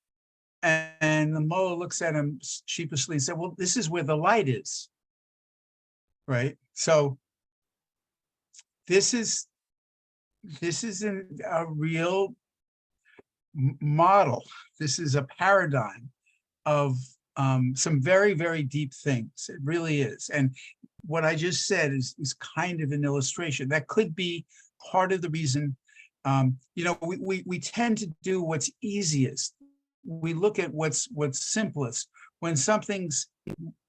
And the mullah looks at him sheepishly and said, "Well, this is where the light is." Right? So this is a real model. This is a paradigm of some very, very deep things. It really is. And what I just said is kind of an illustration. That could be part of the reason, we tend to do what's easiest. We look at what's simplest. When something's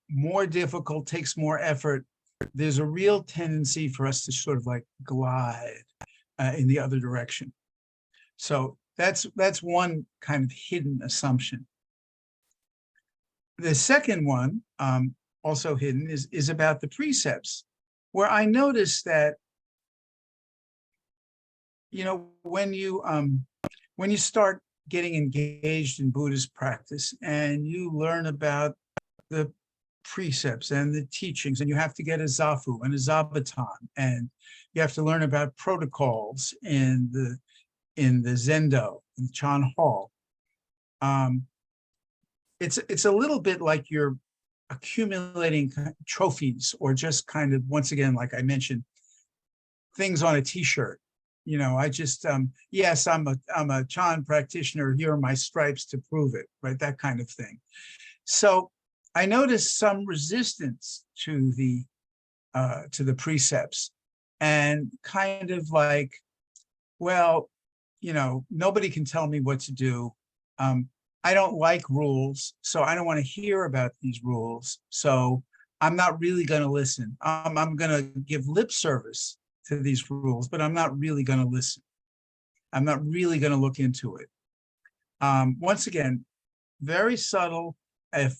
more difficult, takes more effort, there's a real tendency for us to sort of like glide in the other direction. So that's one kind of hidden assumption. The second one, also hidden, is about the precepts, where I noticed that, when you start getting engaged in Buddhist practice and you learn about the precepts and the teachings, and you have to get a zafu and a zabuton, and you have to learn about protocols in the zendo, in the Chan Hall. It's a little bit like you're accumulating trophies, or just kind of, once again, like I mentioned, things on a t-shirt. I just, yes, I'm a Chan practitioner. Here are my stripes to prove it, right? That kind of thing. So I noticed some resistance to the precepts, and kind of like, well, nobody can tell me what to do. I don't like rules, so I don't want to hear about these rules. So I'm not really going to listen. I'm going to give lip service to these rules, but I'm not really going to listen. I'm not really going to look into it. Once again, very subtle. If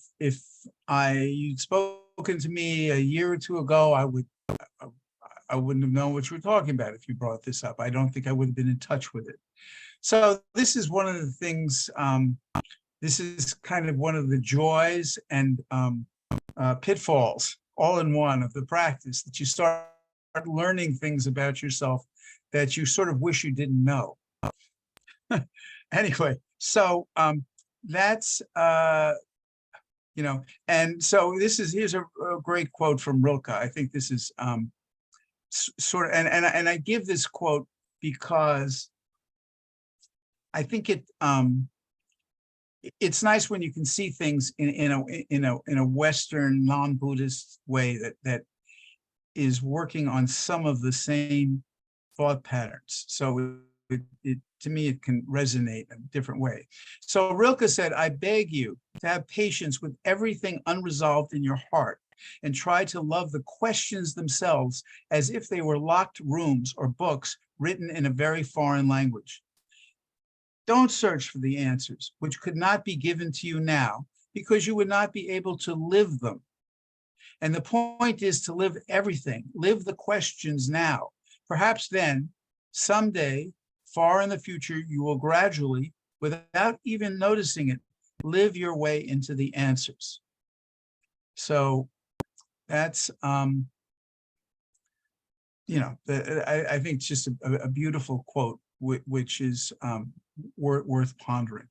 you'd spoken to me a year or two ago, I wouldn't have known what you were talking about if you brought this up. I don't think I would have been in touch with it. So this is one of the things, this is kind of one of the joys and pitfalls all in one of the practice, that you start learning things about yourself that you sort of wish you didn't know. Anyway, so that's, and so here's a great quote from Rilke. I think this is sort of, and I give this quote because I think it's nice when you can see things in a Western non-Buddhist way that is working on some of the same thought patterns. So to me, it can resonate in a different way. So Rilke said, "I beg you to have patience with everything unresolved in your heart, and try to love the questions themselves as if they were locked rooms or books written in a very foreign language. Don't search for the answers, which could not be given to you now, because you would not be able to live them. And the point is to live everything, live the questions now. Perhaps then, someday, far in the future, you will gradually, without even noticing it, live your way into the answers." So that's, I think it's just a beautiful quote, which is worth pondering.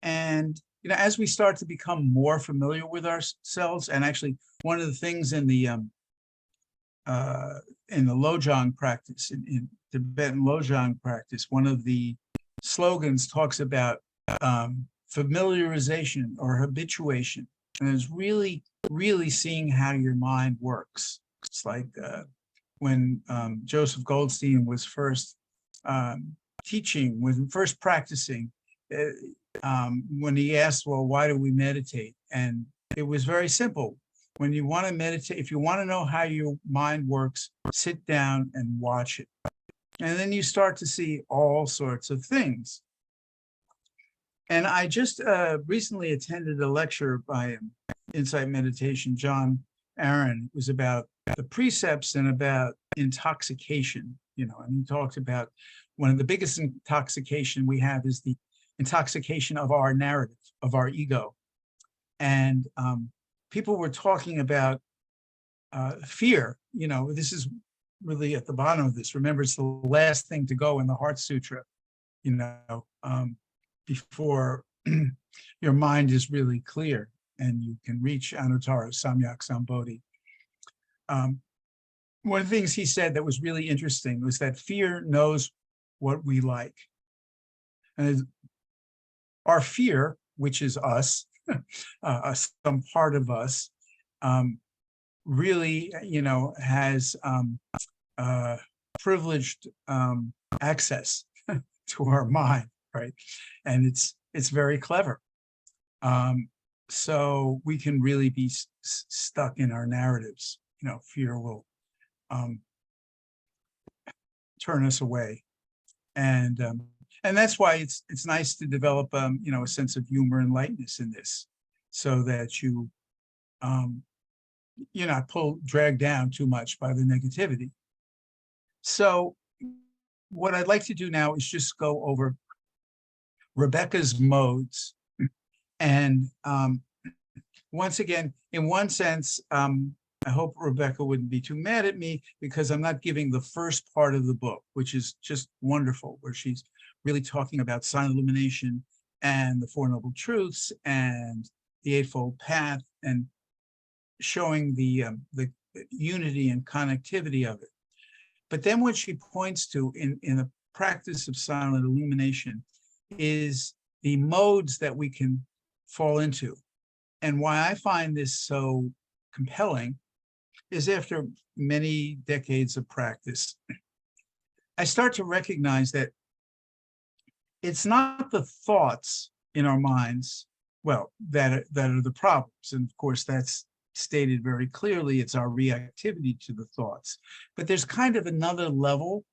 And, as we start to become more familiar with ourselves, and actually one of the things in the Lojong practice, in Tibetan Lojong practice, one of the slogans talks about familiarization or habituation, and it's really, really seeing how your mind works. It's like when Joseph Goldstein was first teaching, when first practicing, when he asked, well, why do we meditate? And it was very simple. When you want to meditate, if you want to know how your mind works, sit down and watch it. And then you start to see all sorts of things. And I just recently attended a lecture by Insight Meditation, John Aaron. It was about the precepts and about intoxication, and he talked about one of the biggest intoxication we have is the intoxication of our narrative, of our ego. And people were talking about fear. This is really at the bottom of this. Remember, it's the last thing to go in the Heart Sutra, before your mind is really clear and you can reach Anuttara Samyak Sambodhi. One of the things he said that was really interesting was that fear knows what we like. And our fear, which is us, some part of us, really, has privileged access to our mind, right? And it's very clever. So we can really be stuck in our narratives. Fear will turn us away, and that's why it's nice to develop a sense of humor and lightness in this, so that you're not dragged down too much by the negativity. So what I'd like to do now is just go over Rebecca's modes. And once again, in one sense, I hope Rebecca wouldn't be too mad at me, because I'm not giving the first part of the book, which is just wonderful, where she's really talking about silent illumination and the Four Noble Truths and the Eightfold Path, and showing the unity and connectivity of it. But then what she points to in the practice of silent illumination is the modes that we can fall into. And why I find this so compelling is, after many decades of practice, I start to recognize that it's not the thoughts in our minds, well, that are the problems. And of course, that's stated very clearly. It's our reactivity to the thoughts. But there's kind of another level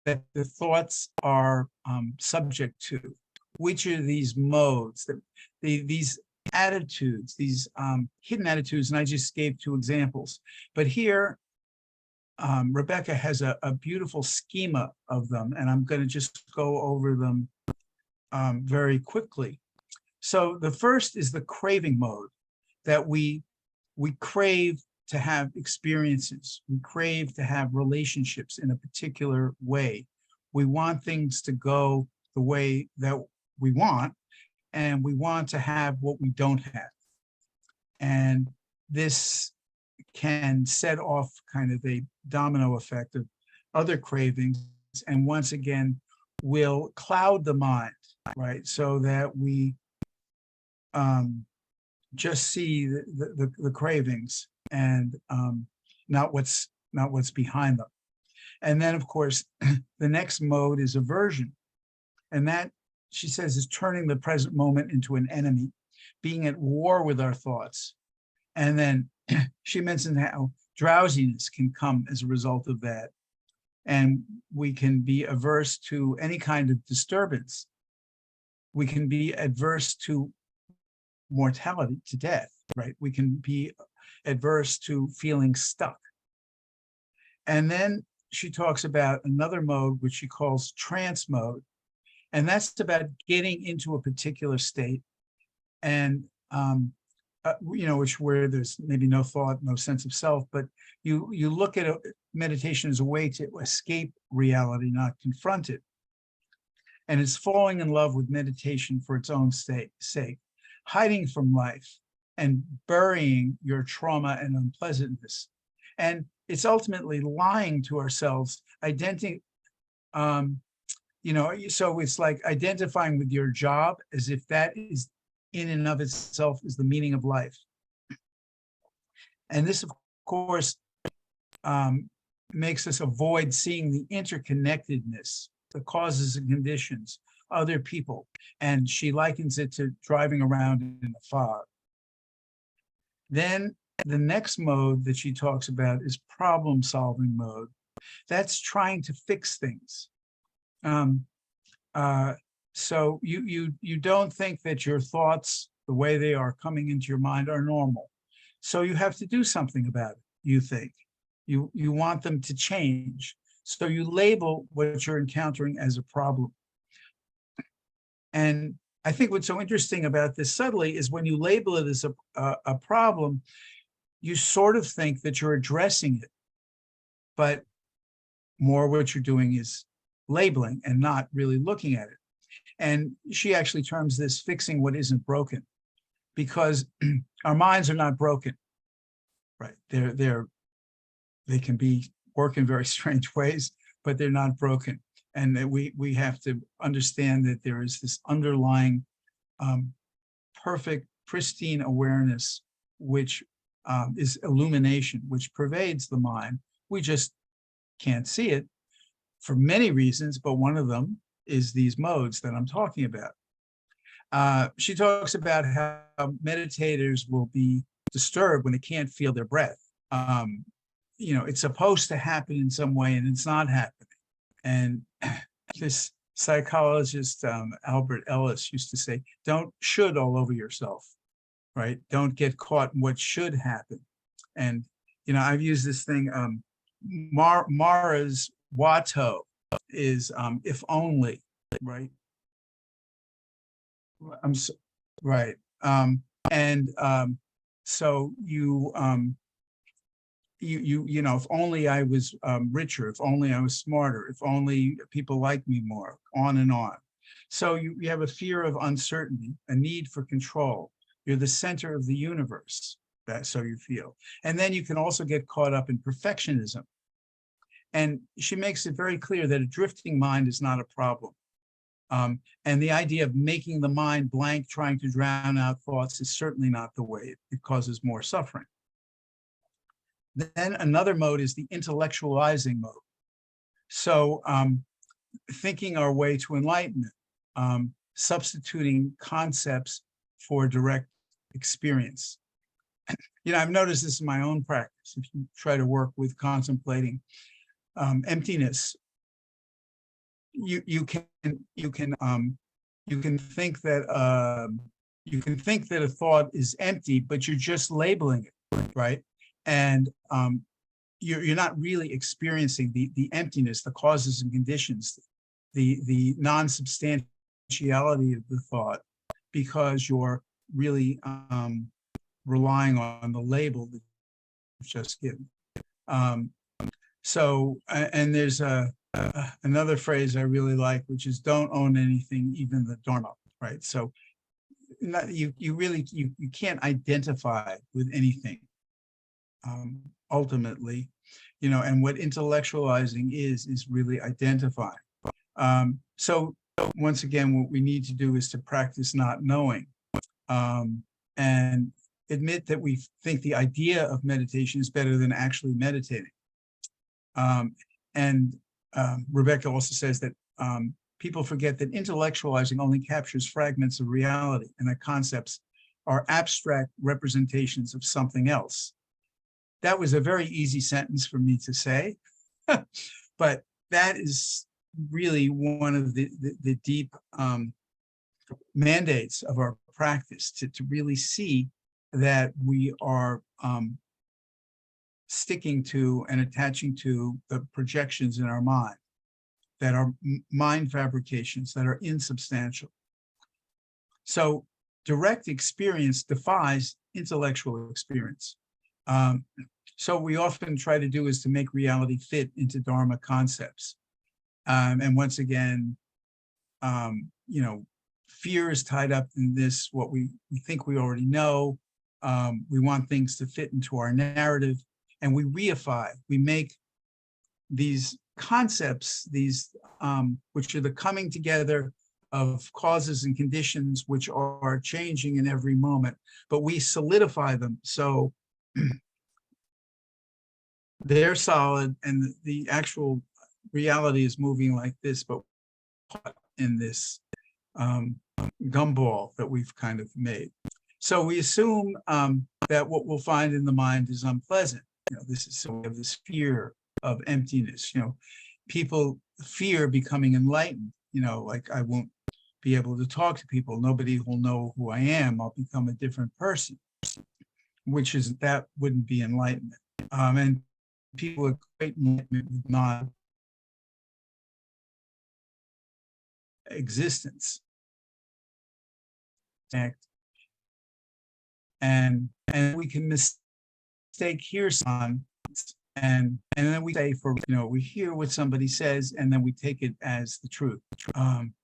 that the thoughts are subject to, which are these modes, these attitudes, these hidden attitudes. And I just gave two examples. But here, Rebecca has a beautiful schema of them, and I'm going to just go over them very quickly. So the first is the craving mode, that we crave to have experiences. We crave to have relationships in a particular way. We want things to go the way that we want, and we want to have what we don't have. And this can set off kind of a domino effect of other cravings, and once again will cloud the mind, right? So that we just see the cravings and not what's behind them. And then, of course, the next mode is aversion, and that, she says, is turning the present moment into an enemy, being at war with our thoughts. And then she mentioned how drowsiness can come as a result of that, and we can be averse to any kind of disturbance. We can be adverse to mortality, to death, right? We can be adverse to feeling stuck. And then she talks about another mode, which she calls trance mode. And that's about getting into a particular state, and where there's maybe no thought, no sense of self, but you look at meditation as a way to escape reality, not confront it. And it's falling in love with meditation for its own sake, hiding from life and burying your trauma and unpleasantness. And it's ultimately lying to ourselves, so it's like identifying with your job as if that is in and of itself is the meaning of life. And this, of course, makes us avoid seeing the interconnectedness, the causes and conditions, other people. And she likens it to driving around in a fog. Then the next mode that she talks about is problem-solving mode. That's trying to fix things. So you don't think that your thoughts, the way they are coming into your mind, are normal. So you have to do something about it, you think. You want them to change. So you label what you're encountering as a problem. And I think what's so interesting about this subtly is when you label it as a problem, you sort of think that you're addressing it, but more what you're doing is labeling and not really looking at it. And she actually terms this fixing what isn't broken, because our minds are not broken, right? They can work in very strange ways, but they're not broken. And that we have to understand that there is this underlying perfect, pristine awareness, which is illumination, which pervades the mind. We just can't see it for many reasons, but one of them is these modes that I'm talking about. She talks about how meditators will be disturbed when they can't feel their breath. It's supposed to happen in some way and it's not happening. And this psychologist, Albert Ellis, used to say, don't should all over yourself, right? Don't get caught in what should happen. And, I've used this thing, Mara's Watto is if only, right? Right. So if only I was richer, if only I was smarter, if only people like me more, on and on. So you have a fear of uncertainty, a need for control. You're the center of the universe, so you feel. And then you can also get caught up in perfectionism. And she makes it very clear that a drifting mind is not a problem. And the idea of making the mind blank, trying to drown out thoughts, is certainly not the way. It causes more suffering. Then another mode is the intellectualizing mode. So thinking our way to enlightenment, substituting concepts for direct experience. I've noticed this in my own practice. If you try to work with contemplating emptiness, you can think that a thought is empty, but you're just labeling it, right? And you're not really experiencing the emptiness, the causes and conditions, the non-substantiality of the thought, because you're really relying on the label that you've just given. And there's another phrase I really like, which is don't own anything, even the Dharma, right? So you can't identify with anything ultimately, and what intellectualizing is really identifying. So once again, what we need to do is to practice not knowing, and admit that we think the idea of meditation is better than actually meditating. Rebecca also says that people forget that intellectualizing only captures fragments of reality, and that concepts are abstract representations of something else. That was a very easy sentence for me to say, but that is really one of the deep mandates of our practice, to really see that we are sticking to and attaching to the projections in our mind that are mind fabrications, that are insubstantial. So direct experience defies intellectual experience. So we often try to do is to make reality fit into Dharma concepts. And once again, fear is tied up in this, what we think we already know. We want things to fit into our narrative, and we reify, we make these concepts, these which are the coming together of causes and conditions which are changing in every moment, but we solidify them so they're solid, and the actual reality is moving like this, but in this gumball that we've kind of made. So we assume that what we'll find in the mind is unpleasant. This is, so we have this fear of emptiness. People fear becoming enlightened. Like, I won't be able to talk to people. Nobody will know who I am. I'll become a different person, which is, that wouldn't be enlightenment. And people equate enlightenment with non-existence. And we can mistake hear signs, and then we say, we hear what somebody says, and then we take it as the truth. And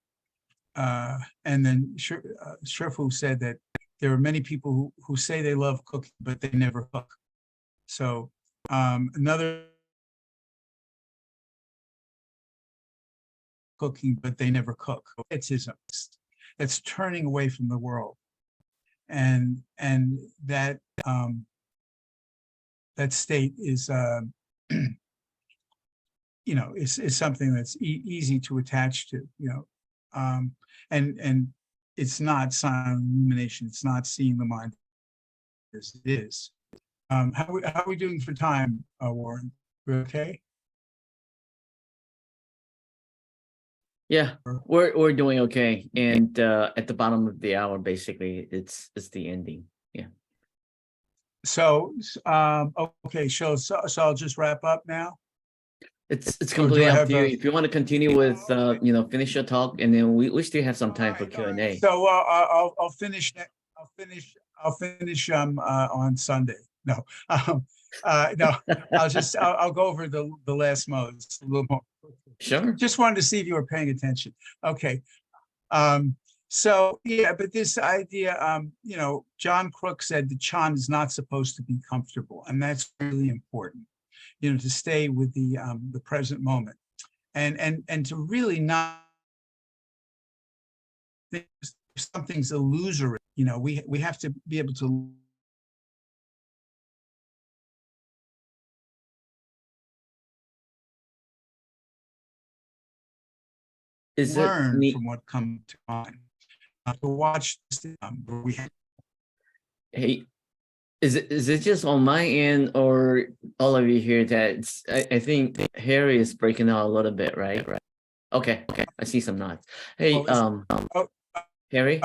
then Shifu said that there are many people who say they love cooking, but they never cook. So another cooking, but they never cook. It's that's turning away from the world, and that that state is is something that's easy to attach to. And it's not silent illumination. It's not seeing the mind as it is. How are we doing for time, Warren? We're okay? Yeah, we're doing okay. And at the bottom of the hour, basically, it's the ending. Yeah. So okay, so I'll just wrap up now. It's completely up to you. If you want to continue with okay. Finish your talk, and then we still have some time for Q&A. So I'll finish on Sunday. No, no, I'll go over the last modes a little more. Sure. Just wanted to see if you were paying attention. Okay. So yeah, but this idea, John Crook said the Chan is not supposed to be comfortable, and that's really important. To stay with the present moment, and to really not think something's illusory. We have to be able to learn from what comes to mind. To watch Hey, is it just on my end, or all of you here that I think Harry is breaking out a little bit, right? Okay, I see some nods. Hey, Harry.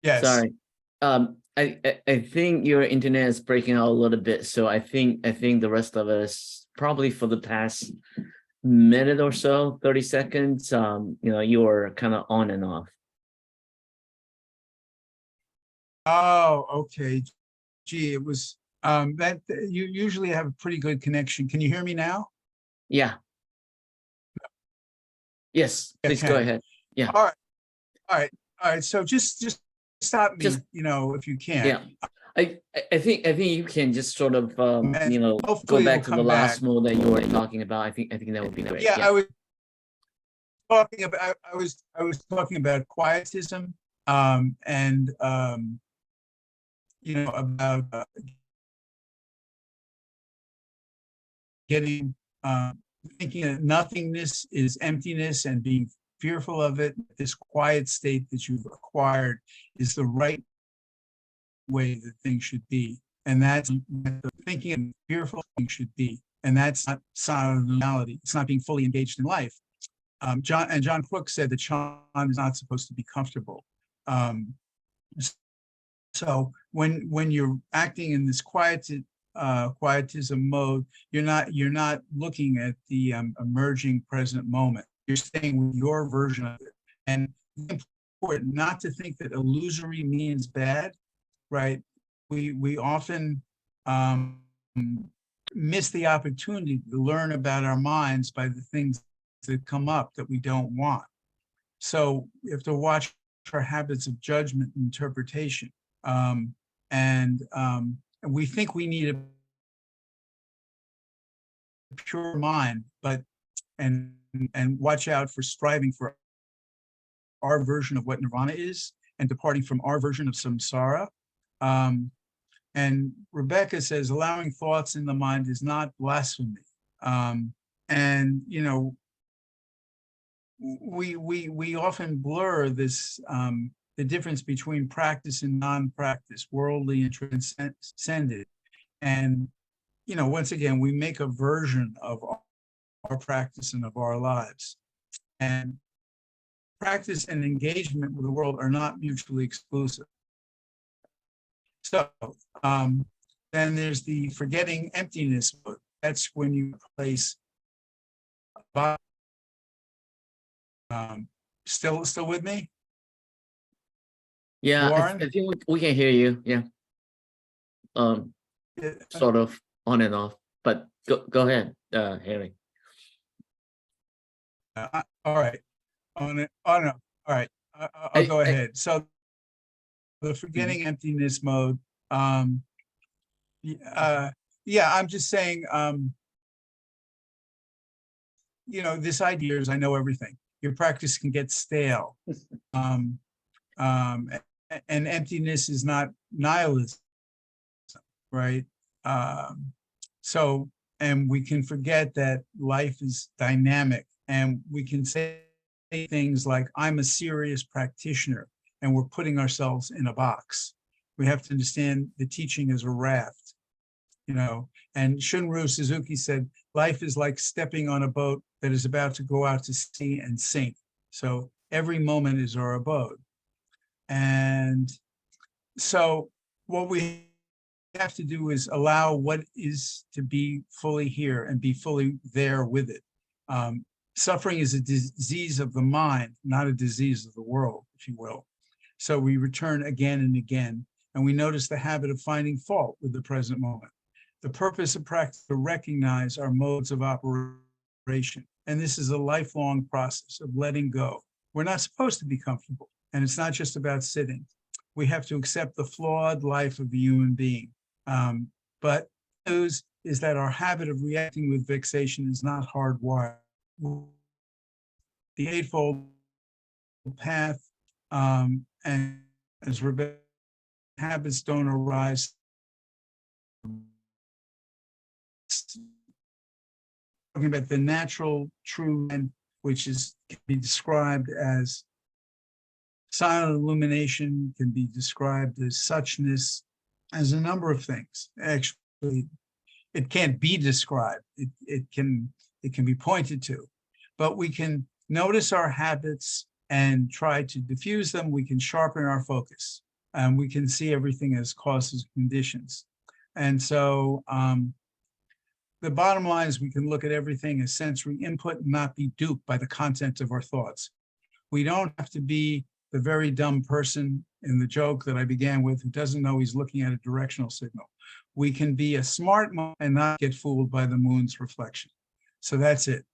Yes. Sorry. I think your internet is breaking out a little bit, so I think the rest of us, probably for the past minute or so, 30 seconds, you were kind of on and off. Oh, okay. Gee, it was that you usually have a pretty good connection. Can you hear me now? Yeah. Yes, please go ahead. Yeah. All right. So just stop me, if you can. Yeah. I think you can just sort of go back to the last mode that you were talking about. I think that would be great. Yeah, I was talking about quietism, and about getting thinking that nothingness is emptiness and being fearful of it. This quiet state that you've acquired is the right way that things should be, and that's the thinking and fearful things should be, and that's not silent reality. It's not being fully engaged in life. John Crook said that Chan is not supposed to be comfortable. So when you're acting in this quietism mode, you're not looking at the emerging present moment. You're staying with your version of it, and it's important not to think that illusory means bad. Right? We often miss the opportunity to learn about our minds by the things that come up that we don't want. So we have to watch our habits of judgment and interpretation. And we think we need a pure mind, but and watch out for striving for our version of what nirvana is and departing from our version of samsara. And Rebecca says allowing thoughts in the mind is not blasphemy. And you know, we often blur this the difference between practice and non-practice, worldly and transcended. And you know, once again, we make a version of our practice and of our lives. And practice and engagement with the world are not mutually exclusive. So then there's the forgetting emptiness mode. That's when you place still with me? Yeah, Warren? I think we can hear you. Yeah. Sort of on and off, but go ahead, Harry. All right. Oh no. All right. I'll go ahead. So the forgetting emptiness mode. Yeah, I'm just saying. You know, this idea is I know everything. Your practice can get stale. And emptiness is not nihilism, right? So, and we can forget that life is dynamic, and we can say things like, I'm a serious practitioner, and we're putting ourselves in a box. We have to understand the teaching as a raft, you know, and Shunryu Suzuki said, life is like stepping on a boat that is about to go out to sea and sink. So every moment is our abode. And so what we have to do is allow what is to be fully here and be fully there with it. Suffering is a disease of the mind, not a disease of the world, if you will. So we return again and again, and we notice the habit of finding fault with the present moment. The purpose of practice is to recognize our modes of operation. And this is a lifelong process of letting go. We're not supposed to be comfortable, and it's not just about sitting. We have to accept the flawed life of the human being. But the news is that our habit of reacting with vexation is not hardwired. The Eightfold Path, and as Rebecca, habits don't arise. Talking about the natural, true, and which can be described as silent illumination, can be described as suchness, as a number of things. Actually, it can't be described. It can be pointed to, but we can notice our habits and try to diffuse them. We can sharpen our focus, and we can see everything as causes and conditions. And so the bottom line is we can look at everything as sensory input and not be duped by the content of our thoughts. We don't have to be the very dumb person in the joke that I began with who doesn't know he's looking at a directional signal. We can be a smart and not get fooled by the moon's reflection. So that's it.